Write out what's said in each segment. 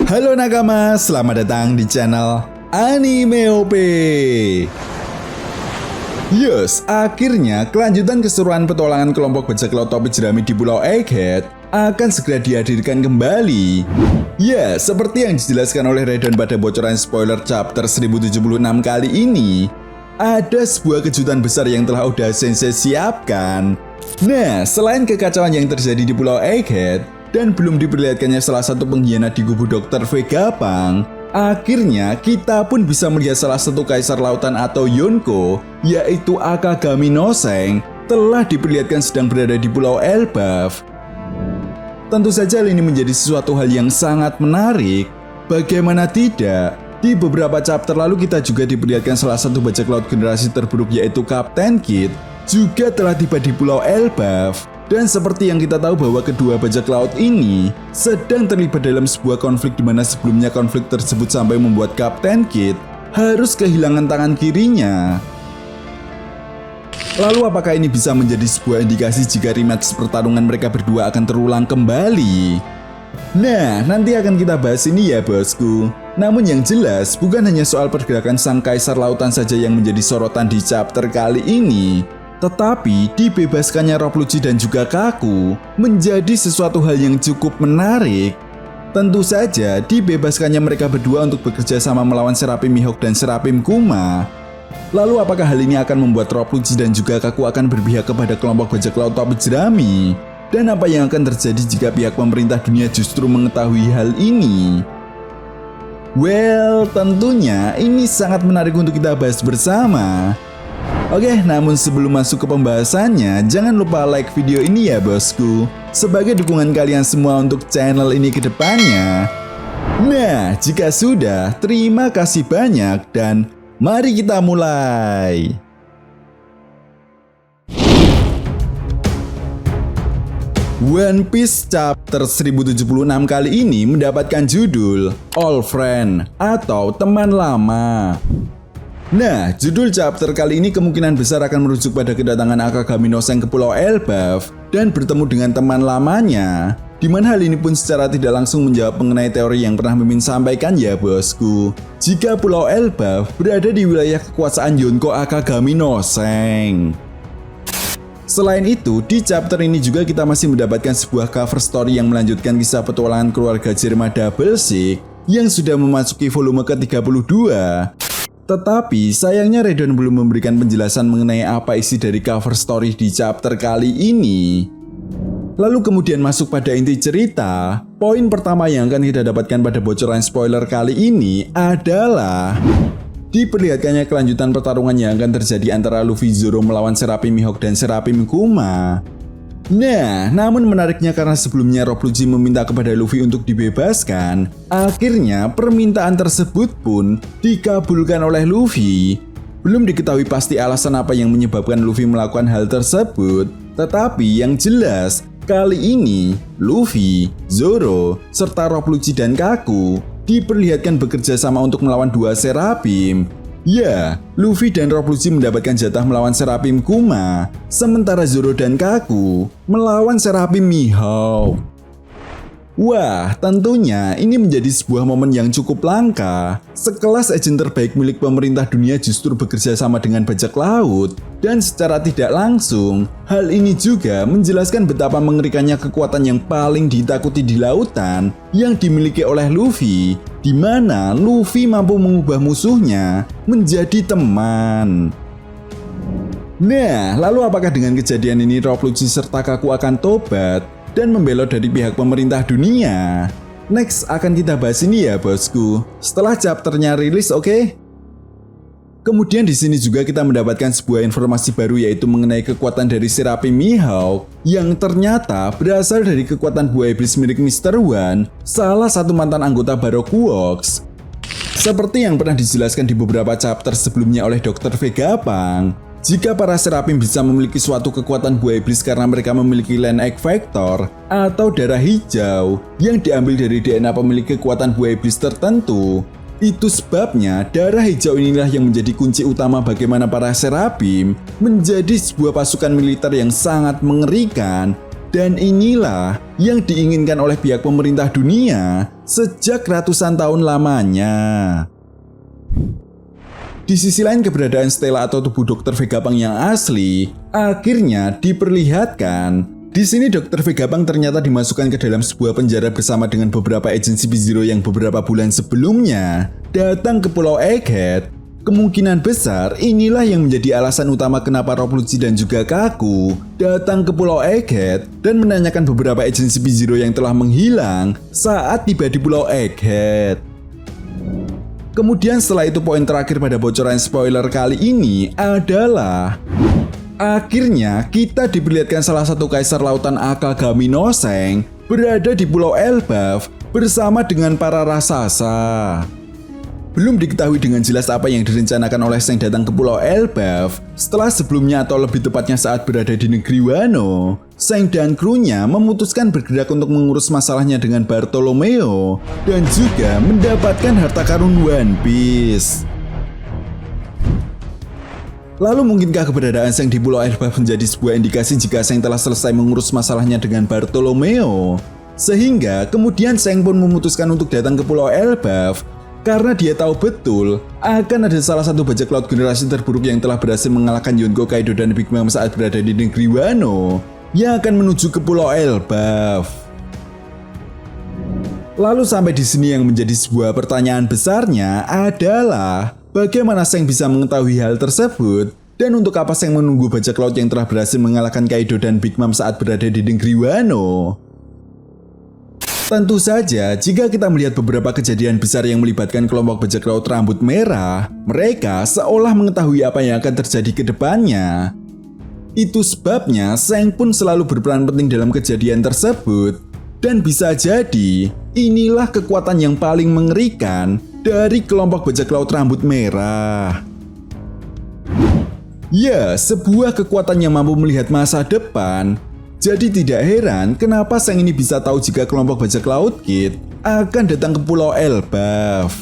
Halo nakama, selamat datang di channel Anime OP. Yes, akhirnya kelanjutan keseruan petualangan kelompok bajak laut topi jerami di Pulau Egghead akan segera dihadirkan kembali. Ya, seperti yang dijelaskan oleh Redon pada bocoran spoiler chapter 1076 kali ini, ada sebuah kejutan besar yang telah Oda Sensei siapkan. Nah, selain kekacauan yang terjadi di Pulau Egghead dan belum diperlihatkannya salah satu pengkhianat di kubu Dr. Vegapunk, akhirnya kita pun bisa melihat salah satu kaisar lautan atau Yonko, yaitu Akagami no Seng, telah diperlihatkan sedang berada di Pulau Elbaf. Tentu saja hal ini menjadi sesuatu hal yang sangat menarik. Bagaimana tidak? Di beberapa chapter lalu kita juga diperlihatkan salah satu bajak laut generasi terburuk yaitu Kapten Kid juga telah tiba di Pulau Elbaf. Dan seperti yang kita tahu bahwa kedua bajak laut ini sedang terlibat dalam sebuah konflik di mana sebelumnya konflik tersebut sampai membuat Kapten Kid harus kehilangan tangan kirinya. Lalu apakah ini bisa menjadi sebuah indikasi jika rematch pertarungan mereka berdua akan terulang kembali? Nah, nanti akan kita bahas ini ya bosku. Namun yang jelas bukan hanya soal pergerakan sang kaisar lautan saja yang menjadi sorotan di chapter kali ini, tetapi dibebaskannya Rob Lucci dan juga Kaku menjadi sesuatu hal yang cukup menarik. Tentu saja dibebaskannya mereka berdua untuk bekerja sama melawan Serapim Mihawk dan Serapim Kuma. Lalu apakah hal ini akan membuat Rob Lucci dan juga Kaku akan berpihak kepada kelompok bajak laut topi jerami? Dan apa yang akan terjadi jika pihak pemerintah dunia justru mengetahui hal ini? Well, tentunya ini sangat menarik untuk kita bahas bersama. Oke, namun sebelum masuk ke pembahasannya, jangan lupa like video ini ya bosku, sebagai dukungan kalian semua untuk channel ini ke depannya. Nah, jika sudah, terima kasih banyak dan mari kita mulai. One Piece chapter 1076 kali ini mendapatkan judul Old Friend atau Teman Lama. Nah, judul chapter kali ini kemungkinan besar akan merujuk pada kedatangan Akagami no Seng ke Pulau Elbaf dan bertemu dengan teman lamanya. Di mana hal ini pun secara tidak langsung menjawab mengenai teori yang pernah Mimin sampaikan ya bosku. Jika Pulau Elbaf berada di wilayah kekuasaan Yonko Akagami no Seng. Selain itu, di chapter ini juga kita masih mendapatkan sebuah cover story yang melanjutkan kisah petualangan keluarga Jerma Double Six yang sudah memasuki volume ke-32. Tetapi sayangnya Redon belum memberikan penjelasan mengenai apa isi dari cover story di chapter kali ini. Lalu kemudian masuk pada inti cerita, poin pertama yang akan kita dapatkan pada bocoran spoiler kali ini adalah diperlihatkannya kelanjutan pertarungan yang akan terjadi antara Luffy Zoro melawan Serapim Mihawk dan Serapim Kuma. Nah, namun menariknya karena sebelumnya Rob Lucci meminta kepada Luffy untuk dibebaskan, akhirnya permintaan tersebut pun dikabulkan oleh Luffy. Belum diketahui pasti alasan apa yang menyebabkan Luffy melakukan hal tersebut, tetapi yang jelas kali ini Luffy, Zoro, serta Rob Lucci dan Kaku diperlihatkan bekerja sama untuk melawan dua Serapim. Ya, Luffy dan Rob Lucci mendapatkan jatah melawan Serapim Kuma, sementara Zoro dan Kaku melawan Serapim Mihawk. Wah, tentunya ini menjadi sebuah momen yang cukup langka. Sekelas agen terbaik milik pemerintah dunia justru bekerja sama dengan bajak laut. Dan secara tidak langsung, hal ini juga menjelaskan betapa mengerikannya kekuatan yang paling ditakuti di lautan yang dimiliki oleh Luffy, di mana Luffy mampu mengubah musuhnya menjadi teman. Nah, lalu apakah dengan kejadian ini Rob Lucci serta Kaku akan tobat dan membelot dari pihak pemerintah dunia? Next akan kita bahas ini ya bosku, setelah chapternya rilis, oke? Kemudian di sini juga kita mendapatkan sebuah informasi baru yaitu mengenai kekuatan dari Serapim Mihawk yang ternyata berasal dari kekuatan buah iblis milik Mr. One, salah satu mantan anggota Baroque Works. Seperti yang pernah dijelaskan di beberapa chapter sebelumnya oleh Dr. Vegapunk, jika para Serapim bisa memiliki suatu kekuatan buah iblis karena mereka memiliki Land Egg Factor atau darah hijau yang diambil dari DNA pemilik kekuatan buah iblis tertentu, itu sebabnya darah hijau inilah yang menjadi kunci utama bagaimana para Serapim menjadi sebuah pasukan militer yang sangat mengerikan Dan inilah yang diinginkan oleh pihak pemerintah dunia sejak ratusan tahun lamanya. Di sisi lain, keberadaan stela atau tubuh Dr. Vegapunk yang asli akhirnya diperlihatkan. Di sini Dr. Vegapunk ternyata dimasukkan ke dalam sebuah penjara bersama dengan beberapa agensi B-Zero yang beberapa bulan sebelumnya datang ke Pulau Egghead. Kemungkinan besar inilah yang menjadi alasan utama kenapa Rob Lucci dan juga Kaku datang ke Pulau Egghead dan menanyakan beberapa agensi B-Zero yang telah menghilang saat tiba di Pulau Egghead. Kemudian setelah itu poin terakhir pada bocoran spoiler kali ini adalah akhirnya kita diperlihatkan salah satu kaisar lautan Akagami no Seng berada di Pulau Elbaf bersama dengan para raksasa. Belum diketahui dengan jelas apa yang direncanakan oleh Seng datang ke Pulau Elbaf setelah sebelumnya atau lebih tepatnya saat berada di negeri Wano. Seng dan krunya memutuskan bergerak untuk mengurus masalahnya dengan Bartolomeo dan juga mendapatkan harta karun One Piece. Lalu mungkinkah keberadaan Seng di Pulau Elbaf menjadi sebuah indikasi jika Seng telah selesai mengurus masalahnya dengan Bartolomeo? Sehingga kemudian Seng pun memutuskan untuk datang ke Pulau Elbaf karena dia tahu betul akan ada salah satu bajak laut generasi terburuk yang telah berhasil mengalahkan Yonko, Kaido, dan Big Mom saat berada di negeri Wano yang akan menuju ke Pulau Elbaf. Lalu sampai di sini yang menjadi sebuah pertanyaan besarnya adalah bagaimana Seng bisa mengetahui hal tersebut dan untuk apa Seng menunggu bajak laut yang telah berhasil mengalahkan Kaido dan Big Mom saat berada di negeri Wano? Tentu saja, jika kita melihat beberapa kejadian besar yang melibatkan kelompok bajak laut rambut merah, mereka seolah mengetahui apa yang akan terjadi ke depannya. Itu sebabnya Seng pun selalu berperan penting dalam kejadian tersebut. Dan bisa jadi, inilah kekuatan yang paling mengerikan dari kelompok bajak laut rambut merah. Ya, sebuah kekuatan yang mampu melihat masa depan. Jadi tidak heran kenapa Seng ini bisa tahu jika kelompok bajak laut Kid akan datang ke Pulau Elbaf.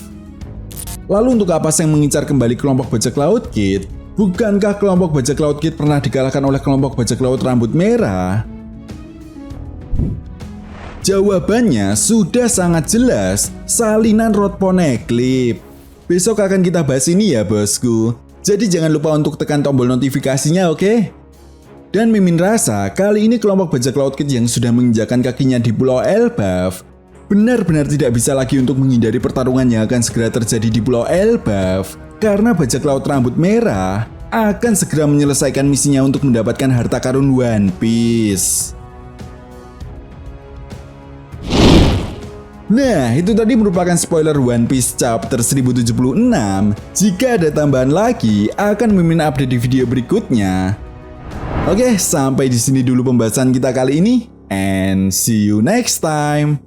Lalu untuk apa Seng mengincar kembali kelompok bajak laut Kid? Bukankah kelompok bajak laut Kid pernah dikalahkan oleh kelompok bajak laut rambut merah? Jawabannya sudah sangat jelas, salinan Road Poneglyph. Besok akan kita bahas ini ya bosku. Jadi jangan lupa untuk tekan tombol notifikasinya, oke? Dan Mimin rasa kali ini kelompok bajak laut Kid yang sudah menginjakan kakinya di Pulau Elbaf benar-benar tidak bisa lagi untuk menghindari pertarungan yang akan segera terjadi di Pulau Elbaf karena bajak laut rambut merah akan segera menyelesaikan misinya untuk mendapatkan harta karun One Piece. Nah, itu tadi merupakan spoiler One Piece chapter 1076. Jika ada tambahan lagi, akan Mimin update di video berikutnya. Oke, sampai di sini dulu pembahasan kita kali ini, and see you next time.